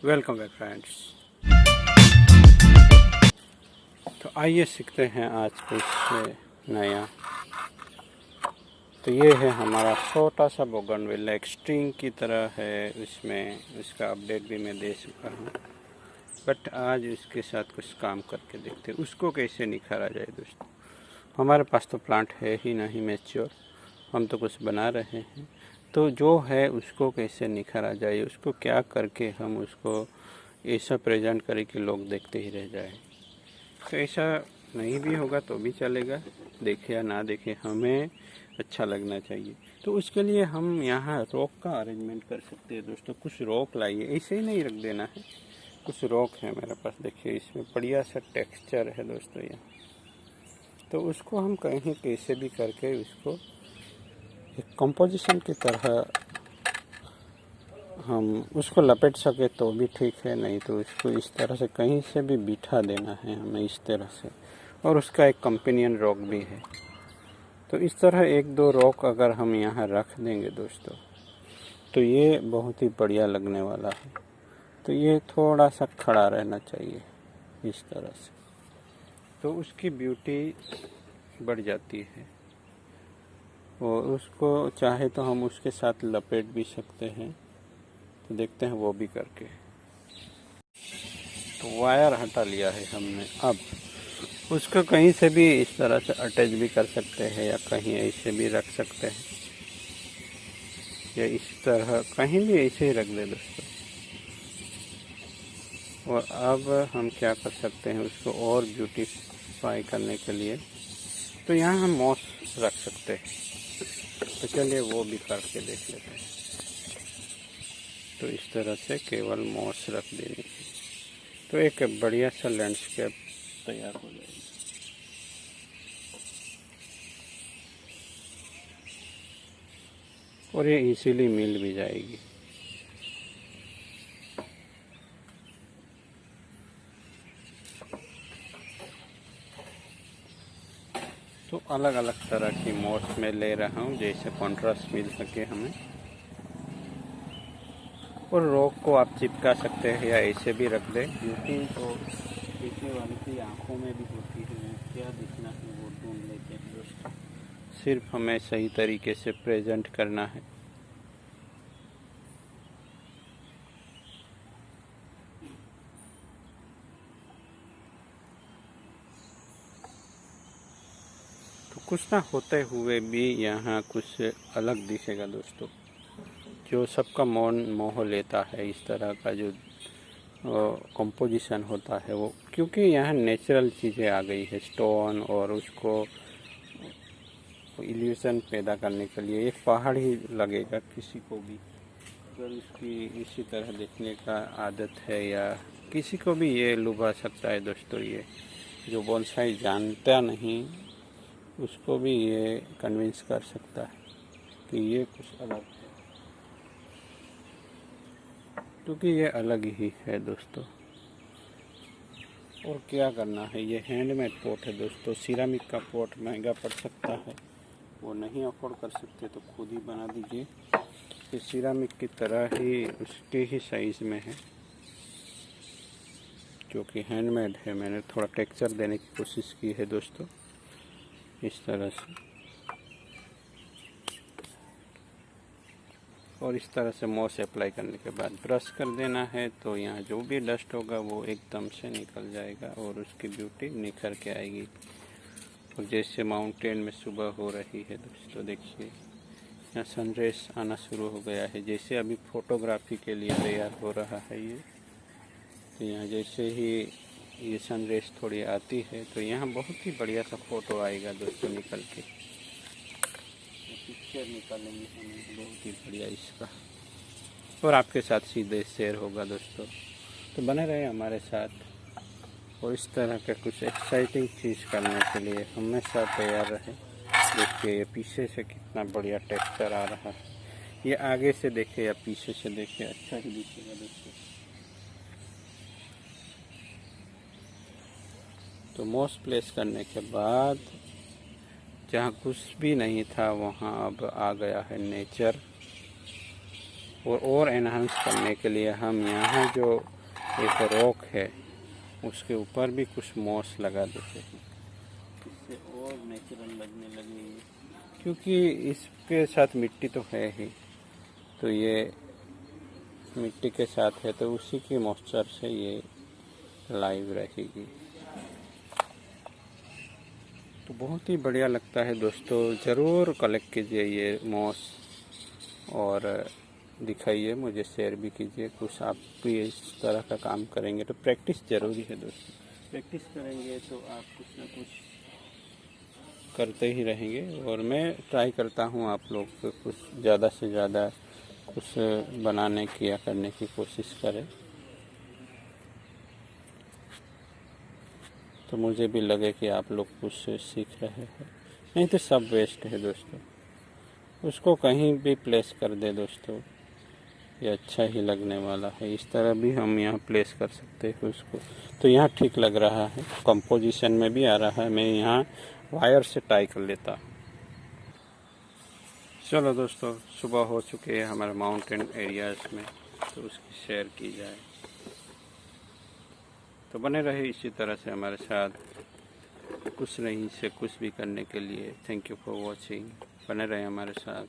Welcome back friends. तो आइए सीखते हैं आज कुछ नया। तो ये है हमारा छोटा सा बोगनविला, एक स्ट्रिंग की तरह है। उसमें उसका अपडेट भी मैं दे चुका हूँ, बट आज इसके साथ कुछ काम करके देखते हैं उसको कैसे निखारा जाए। दोस्तों, हमारे पास तो प्लांट है ही नहीं मैच्योर, हम तो कुछ बना रहे हैं। तो जो है उसको कैसे निखारा जाए, उसको क्या करके हम उसको ऐसा प्रेजेंट करें कि लोग देखते ही रह जाए। तो ऐसा नहीं भी होगा तो भी चलेगा, देखे या ना देखे, हमें अच्छा लगना चाहिए। तो उसके लिए हम यहाँ रॉक का अरेंजमेंट कर सकते हैं। दोस्तों, कुछ रॉक लाइए, ऐसे ही नहीं रख देना है। कुछ रॉक है मेरे पास, देखिए इसमें बढ़िया सा टेक्सचर है दोस्तों यहाँ। तो उसको हम कहीं कैसे भी करके उसको एक कंपोजिशन की तरह हम उसको लपेट सके तो भी ठीक है, नहीं तो उसको इस तरह से कहीं से भी बिठा देना है हमें इस तरह से। और उसका एक कंपेनियन रॉक भी है। तो इस तरह एक दो रॉक अगर हम यहाँ रख देंगे दोस्तों, तो ये बहुत ही बढ़िया लगने वाला है। तो ये थोड़ा सा खड़ा रहना चाहिए इस तरह से, तो उसकी ब्यूटी बढ़ जाती है। और उसको चाहे तो हम उसके साथ लपेट भी सकते हैं। तो देखते हैं वो भी करके। तो वायर हटा लिया है हमने। अब उसको कहीं से भी इस तरह से अटैच भी कर सकते हैं, या कहीं ऐसे भी रख सकते हैं, या इस तरह कहीं भी ऐसे ही रख दे दोस्तों। और अब हम क्या कर सकते हैं उसको और ब्यूटीफाई करने के लिए, तो यहाँ हम मॉस रख सकते हैं। तो चलिए वो भी करके देख लेते हैं। तो इस तरह से केवल मॉस रख देनी, तो एक बढ़िया सा लैंडस्केप तैयार हो जाएगी। और ये इजीली मिल भी जाएगी। तो अलग अलग तरह की मॉस में ले रहा हूँ, जैसे कॉन्ट्रास्ट मिल सके हमें। और रॉक को आप चिपका सकते हैं या ऐसे भी रख दें। ब्यूटी तो देखने वाले की आंखों में भी होती है, क्या दिखना है वो ढूंढ लेते हैं दोस्तों। सिर्फ हमें सही तरीके से प्रेजेंट करना है। तो कुछ ना होते हुए भी यहाँ कुछ अलग दिखेगा दोस्तों, जो सबका मौन मोह लेता है। इस तरह का जो कंपोजिशन होता है वो, क्योंकि यहाँ नेचुरल चीज़ें आ गई है, स्टोन, और उसको इल्यूशन पैदा करने के लिए एक पहाड़ ही लगेगा किसी को भी। अगर उसकी इसी तरह देखने का आदत है, या किसी को भी ये लुभा सकता है दोस्तों। ये जो बोनसाई जानता नहीं उसको भी ये कन्विंस कर सकता है कि ये कुछ अलग है, क्योंकि ये अलग ही है दोस्तों। और क्या करना है, ये हैंडमेड पॉट है दोस्तों। सिरामिक का पॉट महंगा पड़ सकता है, वो नहीं अफोर्ड कर सकते तो खुद ही बना दीजिए। ये सिरामिक की तरह ही उसके ही साइज़ में है, जो कि हैंडमेड है। मैंने थोड़ा टेक्सचर देने की कोशिश की है दोस्तों, इस तरह से। और इस तरह से मॉस अप्लाई करने के बाद ब्रश कर देना है, तो यहाँ जो भी डस्ट होगा वो एकदम से निकल जाएगा और उसकी ब्यूटी निखर के आएगी। और जैसे माउंटेन में सुबह हो रही है दोस्तों, देखिए यहाँ सनराइज आना शुरू हो गया है। जैसे अभी फोटोग्राफी के लिए तैयार हो रहा है ये, तो यहाँ जैसे ही ये सनराइज थोड़ी आती है तो यहाँ बहुत ही बढ़िया सा फोटो आएगा दोस्तों निकल के। पिक्चर निकालेंगे हमें बहुत ही बढ़िया इसका, और आपके साथ सीधे शेयर होगा दोस्तों। तो बने रहे हमारे साथ, और इस तरह का कुछ एक्साइटिंग चीज़ करने के लिए हमेशा तैयार रहे। देखिए ये पीछे से कितना बढ़िया टेक्सचर आ रहा है। ये आगे से देखे या पीछे से देखे अच्छा ही दिखेगा दोस्तों। तो मॉस प्लेस करने के बाद जहाँ कुछ भी नहीं था वहाँ अब आ गया है नेचर। और एनहांस करने के लिए हम यहाँ जो एक रॉक है, उसके ऊपर भी कुछ मॉस लगा देते हैं, इससे और नेचुरल लगने लगेगी, क्योंकि इसके साथ मिट्टी तो है ही, तो ये मिट्टी के साथ है तो उसी की मॉइस्चर से ये लाइव रहेगी। तो बहुत ही बढ़िया लगता है दोस्तों, ज़रूर कलेक्ट कीजिए ये मॉस और दिखाइए, मुझे शेयर भी कीजिए। कुछ आप भी इस तरह का काम करेंगे तो प्रैक्टिस ज़रूरी है दोस्तों, प्रैक्टिस करेंगे तो आप कुछ ना कुछ करते ही रहेंगे। और मैं ट्राई करता हूँ आप लोग को कुछ ज़्यादा से ज़्यादा कुछ बनाने की या करने की कोशिश करें, तो मुझे भी लगे कि आप लोग कुछ सीख रहे हैं। नहीं तो सब वेस्ट है दोस्तों, उसको कहीं भी प्लेस कर दे दोस्तों, ये अच्छा ही लगने वाला है। इस तरह भी हम यहाँ प्लेस कर सकते हैं उसको, तो यहाँ ठीक लग रहा है, कंपोजिशन में भी आ रहा है। मैं यहाँ वायर से टाई कर लेता। चलो दोस्तों, सुबह हो चुके हैं हमारे माउंटेन एरियाज़ में, तो उसकी शेयर की जाए। तो बने रहे इसी तरह से हमारे साथ, कुछ नहीं से कुछ भी करने के लिए। थैंक यू फॉर वॉचिंग, बने रहे हमारे साथ।